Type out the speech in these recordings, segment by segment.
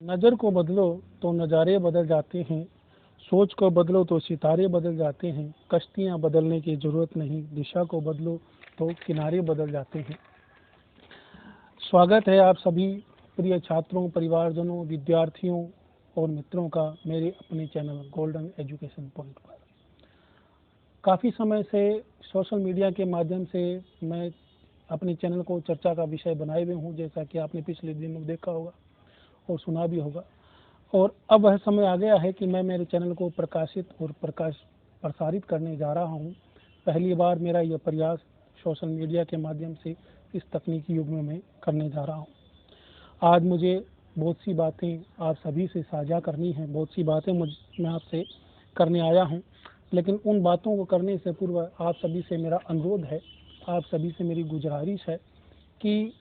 नज़र को बदलो तो नज़ारे बदल जाते हैं, सोच को बदलो तो सितारे बदल जाते हैं, कश्तियाँ बदलने की ज़रूरत नहीं, दिशा को बदलो तो किनारे बदल जाते हैं। स्वागत है आप सभी प्रिय छात्रों, परिवारजनों, विद्यार्थियों और मित्रों का मेरे अपने चैनल गोल्डन एजुकेशन पॉइंट पर। काफ़ी समय से सोशल मीडिया के माध्यम से मैं अपने चैनल को चर्चा का विषय बनाए हुए हूँ, जैसा कि आपने पिछले दिनों देखा होगा और सुना भी होगा। और अब वह समय आ गया है कि मैं मेरे चैनल को प्रकाशित और प्रसारित करने जा रहा हूँ। पहली बार मेरा यह प्रयास सोशल मीडिया के माध्यम से इस तकनीकी युग में मैं करने जा रहा हूँ। आज मुझे बहुत सी बातें आप सभी से साझा करनी है, बहुत सी बातें मैं आपसे करने आया हूँ, लेकिन उन बातों को करने से पूर्व आप सभी से मेरा अनुरोध है, आप सभी से मेरी गुजारिश है कि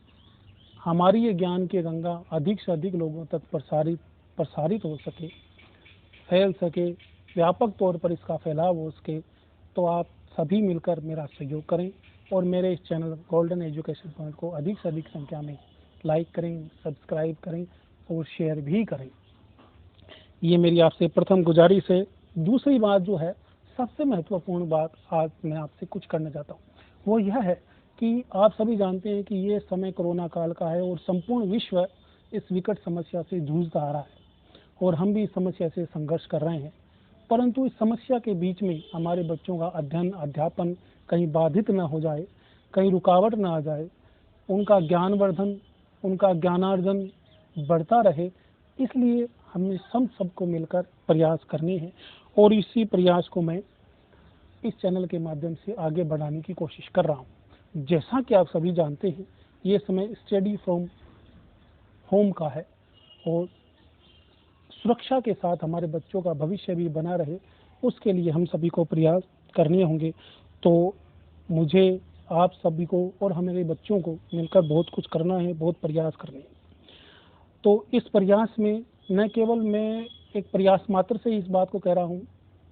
हमारी ये ज्ञान की गंगा अधिक से अधिक लोगों तक प्रसारित हो सके, फैल सके, व्यापक तौर पर इसका फैलाव हो सके। तो आप सभी मिलकर मेरा सहयोग करें और मेरे इस चैनल गोल्डन एजुकेशन पॉइंट को अधिक से अधिक संख्या में लाइक करें, सब्सक्राइब करें और शेयर भी करें। ये मेरी आपसे प्रथम गुजारिश है। दूसरी बात जो है, सबसे महत्वपूर्ण बात आज मैं आपसे कुछ करना चाहता हूँ, वो यह है कि आप सभी जानते हैं कि ये समय कोरोना काल का है और संपूर्ण विश्व इस विकट समस्या से जूझता आ रहा है और हम भी इस समस्या से संघर्ष कर रहे हैं। परंतु इस समस्या के बीच में हमारे बच्चों का अध्ययन अध्यापन कहीं बाधित न हो जाए, कहीं रुकावट न आ जाए, उनका ज्ञानवर्धन, उनका ज्ञानार्जन बढ़ता रहे, इसलिए हमें सबको मिलकर प्रयास करने हैं और इसी प्रयास को मैं इस चैनल के माध्यम से आगे बढ़ाने की कोशिश कर रहा हूँ। जैसा कि आप सभी जानते हैं, ये समय स्टडी फ्रॉम होम का है और सुरक्षा के साथ हमारे बच्चों का भविष्य भी बना रहे, उसके लिए हम सभी को प्रयास करने होंगे। तो मुझे आप सभी को और हमारे बच्चों को मिलकर बहुत कुछ करना है, बहुत प्रयास करने हैं। तो इस प्रयास में न केवल मैं एक प्रयास मात्र से इस बात को कह रहा हूँ,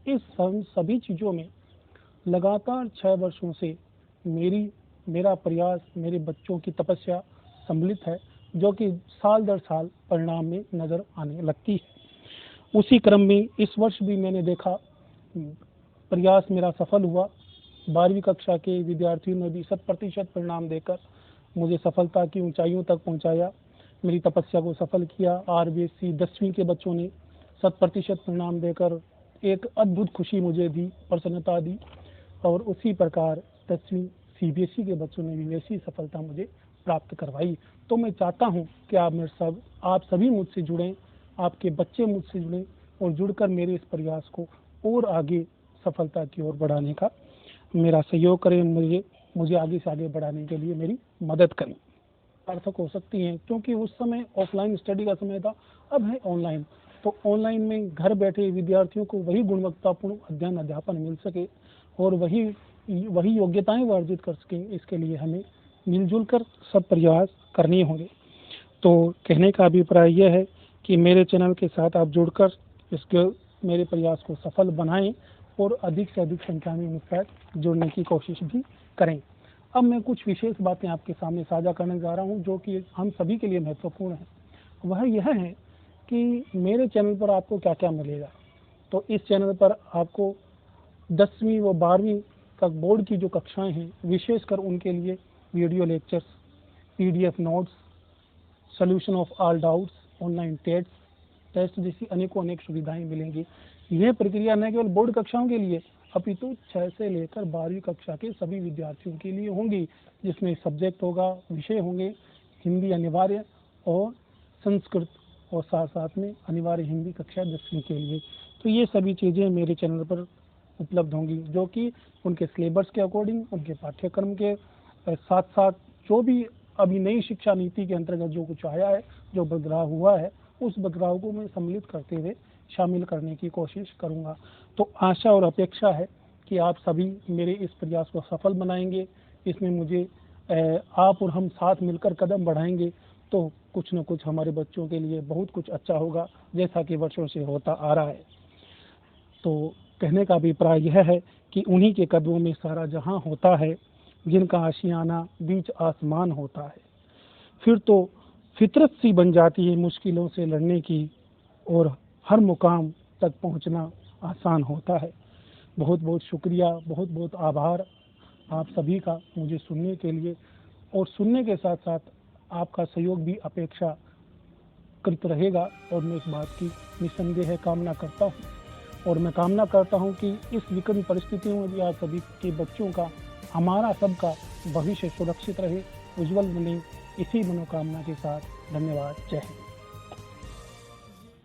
इस सभी चीज़ों में लगातार 6 वर्षों से मेरा प्रयास, मेरे बच्चों की तपस्या सम्मिलित है, जो कि साल दर साल परिणाम में नज़र आने लगती है। उसी क्रम में इस वर्ष भी मैंने देखा प्रयास मेरा सफल हुआ। 12वीं कक्षा के विद्यार्थियों ने भी 100% परिणाम देकर मुझे सफलता की ऊंचाइयों तक पहुंचाया, मेरी तपस्या को सफल किया। RBSC 10वीं के बच्चों ने 100% परिणाम देकर एक अद्भुत खुशी मुझे दी, प्रसन्नता दी, और उसी प्रकार 10वीं CBSE के बच्चों ने भी वैसी सफलता मुझे प्राप्त करवाई। तो मैं चाहता हूं कि आप सभी मुझसे जुड़ें, आपके बच्चे मुझसे जुड़ें और जुड़कर मेरे इस प्रयास को और आगे सफलता की ओर बढ़ाने का मेरा सहयोग करें, मुझे आगे से आगे बढ़ाने के लिए मेरी मदद करें। सार्थक हो सकती हैं, क्योंकि उस समय ऑफलाइन स्टडी का समय था, अब है ऑनलाइन। तो ऑनलाइन में घर बैठे विद्यार्थियों को वही गुणवत्तापूर्ण अध्ययन अध्यापन मिल सके और वही योग्यताएं वो अर्जित कर सकें, इसके लिए हमें मिलजुल कर सब प्रयास करने होंगे। तो कहने का अभिप्राय यह है कि मेरे चैनल के साथ आप जुड़कर मेरे प्रयास को सफल बनाएं और अधिक से अधिक संख्या में मुझसे जुड़ने की कोशिश भी करें। अब मैं कुछ विशेष बातें आपके सामने साझा करने जा रहा हूं, जो कि हम सभी के लिए महत्वपूर्ण है। वह यह है कि मेरे चैनल पर आपको क्या क्या मिलेगा। तो इस चैनल पर आपको 10वीं व 12वीं तक बोर्ड की जो कक्षाएं हैं, विशेषकर उनके लिए video lectures, PDF notes, solution of all doubts, online test जैसी अनेक सुविधाएं मिलेंगी। यह प्रक्रिया न केवल बोर्ड कक्षाओं के लिए अपितु 6 से लेकर 12वीं कक्षा के सभी विद्यार्थियों के लिए होंगी, जिसमें सब्जेक्ट होगा, विषय होंगे, हिंदी अनिवार्य और संस्कृत, और साथ साथ में अनिवार्य हिंदी कक्षा 10वीं के लिए। तो ये सभी चीज़ें मेरे चैनल पर उपलब्ध होंगी, जो कि उनके सिलेबस के अकॉर्डिंग, उनके पाठ्यक्रम के साथ साथ जो भी अभी नई शिक्षा नीति के अंतर्गत जो कुछ आया है, जो बदलाव हुआ है, उस बदलाव को मैं सम्मिलित करते हुए शामिल करने की कोशिश करूंगा। तो आशा और अपेक्षा है कि आप सभी मेरे इस प्रयास को सफल बनाएंगे। इसमें मुझे आप और हम साथ मिलकर कदम बढ़ाएंगे तो कुछ न कुछ हमारे बच्चों के लिए बहुत कुछ अच्छा होगा, जैसा कि वर्षों से होता आ रहा है। तो कहने का अभिप्राय यह है कि उन्हीं के कदमों में सारा जहां होता है, जिनका आशियाना बीच आसमान होता है। फिर तो फितरत सी बन जाती है मुश्किलों से लड़ने की, और हर मुकाम तक पहुंचना आसान होता है। बहुत बहुत शुक्रिया, बहुत बहुत आभार आप सभी का मुझे सुनने के लिए, और सुनने के साथ साथ आपका सहयोग भी अपेक्षा कृत रहेगा, और मैं इस बात की निसंदेह कामना करता हूँ। और मैं कामना करता हूँ कि इस विकट परिस्थितियों में भी आप सभी के बच्चों का, हमारा सबका भविष्य सुरक्षित रहे, उज्जवल बने। इसी मनोकामना के साथ धन्यवाद। जय हिंद।